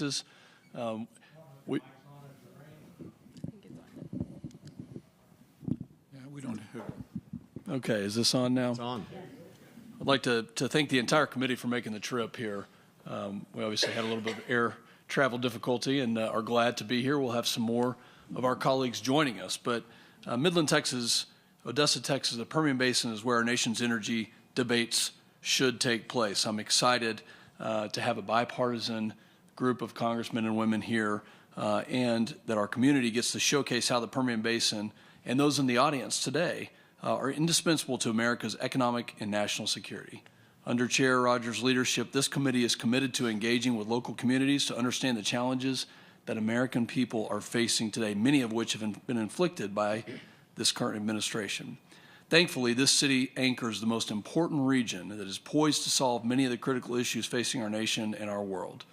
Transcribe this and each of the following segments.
Texas. We don't have. Okay, is this on now? It's on. I'd like to thank the entire committee for making the trip here. We obviously had a little bit of air travel difficulty and are glad to be here. We'll have some more of our colleagues joining us. But Midland, Texas, Odessa, Texas, the Permian Basin is where our nation's energy debates should take place. I'm excited to have a bipartisan group of congressmen and women here and that our community gets to showcase how the Permian Basin and those in the audience today are indispensable to America's economic and national security. Under Chair Rodgers' leadership, this committee is committed to engaging with local communities to understand the challenges that American people are facing today, many of which have been inflicted by this current administration. Thankfully, this city anchors the most important region that is poised to solve many of the critical issues facing our nation and our world.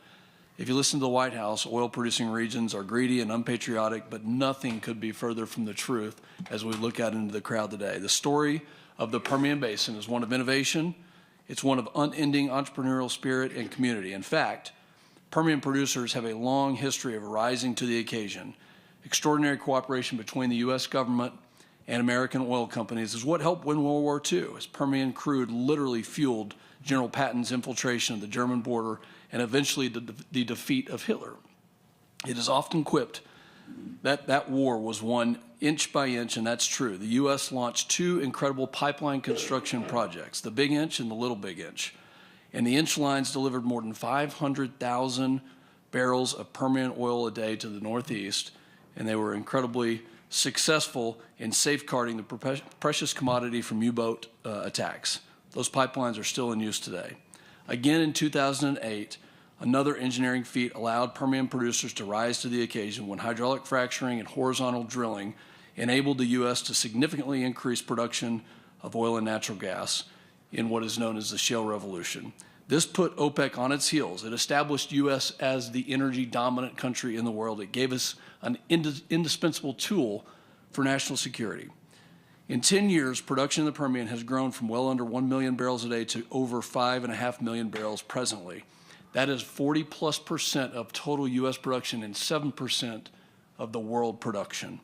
If you listen to the White House, oil-producing regions are greedy and unpatriotic, but nothing could be further from the truth as we look out into the crowd today. The story of the Permian Basin is one of innovation. It's one of unending entrepreneurial spirit and community. In fact, Permian producers have a long history of rising to the occasion. Extraordinary cooperation between the U.S. government and American oil companies is what helped win World War II, as Permian crude literally fueled General Patton's infiltration of the German border and eventually the defeat of Hitler. It is often quipped that that war was won inch by inch, and that's true. The U.S. launched two incredible pipeline construction projects, the Big Inch and the Little Big Inch. And the inch lines delivered more than 500,000 barrels of Permian oil a day to the Northeast, and they were incredibly successful in safeguarding the precious commodity from U-boat attacks. Those pipelines are still in use today. Again, in 2008, another engineering feat allowed Permian producers to rise to the occasion when hydraulic fracturing and horizontal drilling enabled the U.S. to significantly increase production of oil and natural gas in what is known as the shale revolution. This put OPEC on its heels. It established U.S. as the energy dominant country in the world. It gave us an indispensable tool for national security. In 10 years, production in the Permian has grown from well under 1 million barrels a day to over 5.5 million barrels presently. That is 40+% of total U.S. production and 7% of the world production.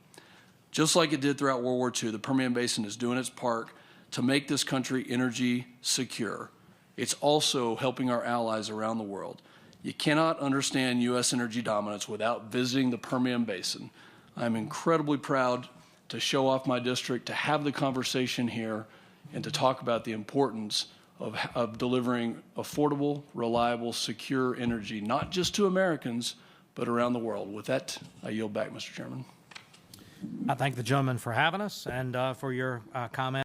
Just like it did throughout World War II, the Permian Basin is doing its part to make this country energy secure. It's also helping our allies around the world. You cannot understand U.S. energy dominance without visiting the Permian Basin. I'm incredibly proud to show off my district, to have the conversation here, and to talk about the importance of delivering affordable, reliable, secure energy, not just to Americans, but around the world. With that, I yield back, Mr. Chairman. I thank the gentleman for having us and for your comment.